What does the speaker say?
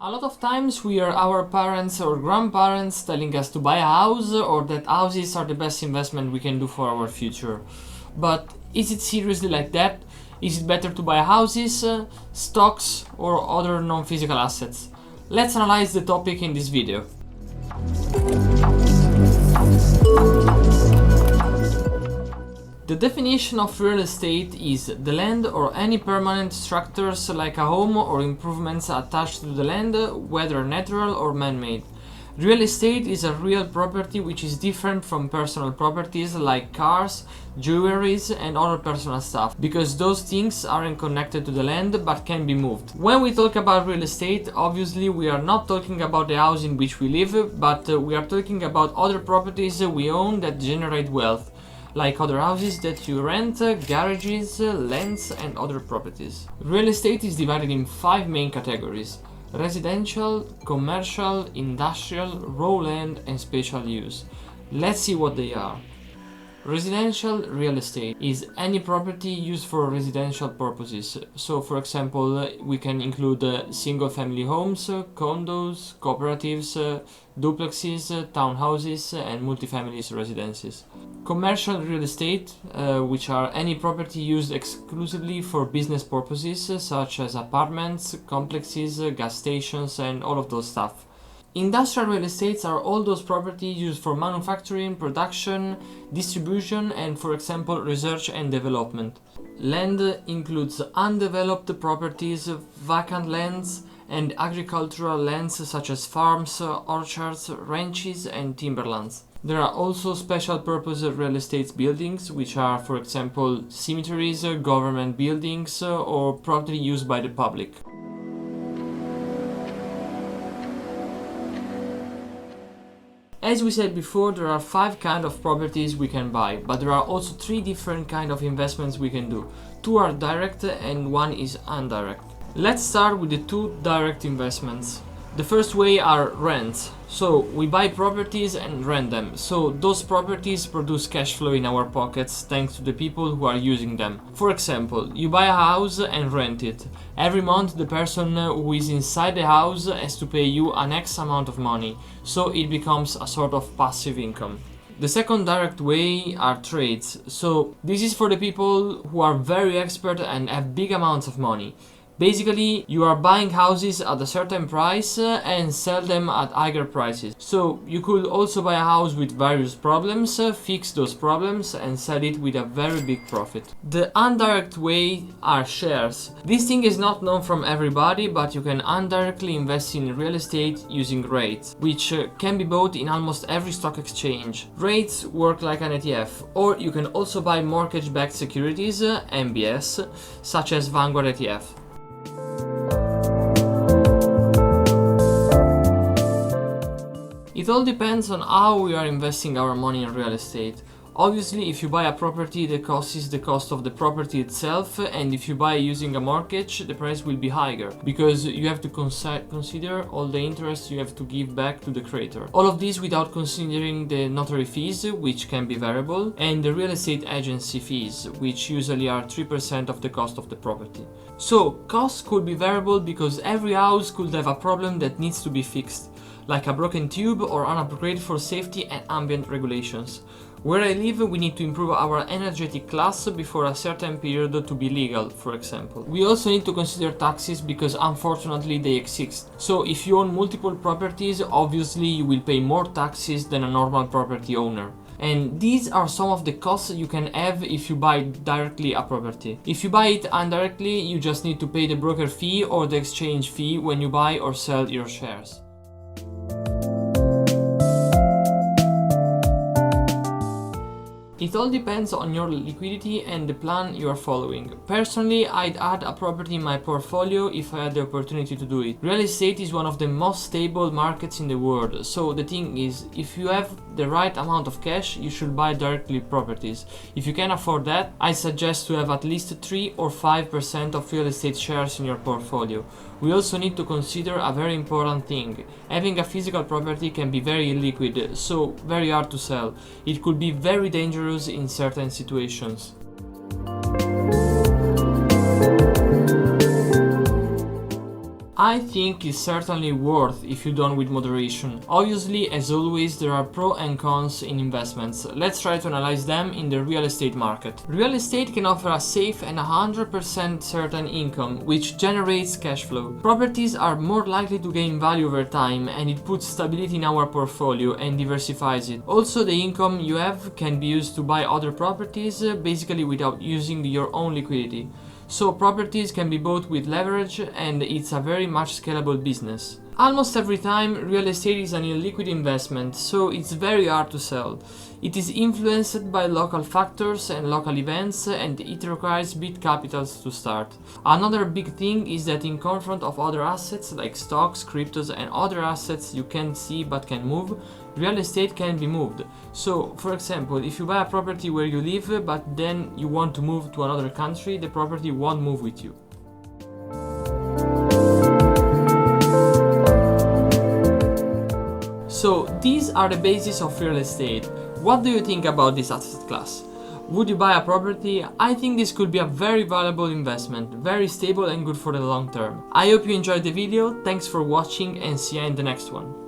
A lot of times we hear our parents or grandparents telling us to buy a house or that houses are the best investment we can do for our future. But is it seriously like that? Is it better to buy houses, stocks or other non-physical assets? Let's analyze the topic in this video. The definition of real estate is the land or any permanent structures like a home or improvements attached to the land, whether natural or man-made. Real estate is a real property which is different from personal properties like cars, jewelries and other personal stuff, because those things aren't connected to the land but can be moved. When we talk about real estate, obviously we are not talking about the house in which we live, but we are talking about other properties we own that generate wealth, like other houses that you rent, garages, lands and other properties. Real estate is divided in 5 main categories: residential, commercial, industrial, raw land and special use. Let's see what they are. Residential real estate is any property used for residential purposes. So for example, we can include single family homes, condos, cooperatives, duplexes, townhouses and multifamily residences. Commercial real estate, which are any property used exclusively for business purposes, such as apartments, complexes, gas stations and all of those stuff. Industrial real estates are all those properties used for manufacturing, production, distribution and, for example, research and development. Land includes undeveloped properties, vacant lands and agricultural lands such as farms, orchards, ranches and timberlands. There are also special purpose real estate buildings, which are, for example, cemeteries, government buildings or property used by the public. As we said before, there are 5 kinds of properties we can buy, but there are also 3 different kinds of investments we can do. 2 are direct and 1 is indirect. Let's start with the 2 direct investments. The first way are rents. So we buy properties and rent them. So those properties produce cash flow in our pockets thanks to the people who are using them. For example, you buy a house and rent it. Every month the person who is inside the house has to pay you an X amount of money. So it becomes a sort of passive income. The second direct way are trades. So this is for the people who are very expert and have big amounts of money. Basically, you are buying houses at a certain price and sell them at higher prices. So you could also buy a house with various problems, fix those problems and sell it with a very big profit. The indirect way are shares. This thing is not known from everybody, but you can indirectly invest in real estate using REITs, which can be bought in almost every stock exchange. REITs work like an ETF, or you can also buy mortgage-backed securities, MBS, such as Vanguard ETF. It all depends on how we are investing our money in real estate. Obviously, if you buy a property, the cost is the cost of the property itself, and if you buy using a mortgage, the price will be higher, because you have to consider all the interest you have to give back to the creator. All of this without considering the notary fees, which can be variable, and the real estate agency fees, which usually are 3% of the cost of the property. So, costs could be variable because every house could have a problem that needs to be fixed, like a broken tube or an upgrade for safety and ambient regulations. Where I live, we need to improve our energetic class before a certain period to be legal, for example. We also need to consider taxes because unfortunately they exist. So if you own multiple properties, obviously you will pay more taxes than a normal property owner. And these are some of the costs you can have if you buy directly a property. If you buy it indirectly, you just need to pay the broker fee or the exchange fee when you buy or sell your shares. It all depends on your liquidity and the plan you are following. Personally, I'd add a property in my portfolio if I had the opportunity to do it. Real estate is one of the most stable markets in the world, so the thing is, if you have the right amount of cash, you should buy directly properties. If you can afford that, I suggest to have at least 3 or 5% of real estate shares in your portfolio. We also need to consider a very important thing. Having a physical property can be very illiquid, so very hard to sell. It could be very dangerous in certain situations. I think it's certainly worth if you're done with moderation. Obviously, as always, there are pros and cons in investments. Let's try to analyze them in the real estate market. Real estate can offer a safe and 100% certain income, which generates cash flow. Properties are more likely to gain value over time, and it puts stability in our portfolio and diversifies it. Also, the income you have can be used to buy other properties, basically without using your own liquidity. So properties can be bought with leverage, and it's a very much scalable business. Almost every time, real estate is an illiquid investment, so it's very hard to sell. It is influenced by local factors and local events, and it requires big capitals to start. Another big thing is that in confront of other assets like stocks, cryptos and other assets you can't see but can move, real estate can be moved. So, for example, if you buy a property where you live but then you want to move to another country, the property won't move with you. So these are the basis of real estate. What do you think about this asset class? Would you buy a property? I think this could be a very valuable investment, very stable and good for the long term. I hope you enjoyed the video, thanks for watching and see you in the next one.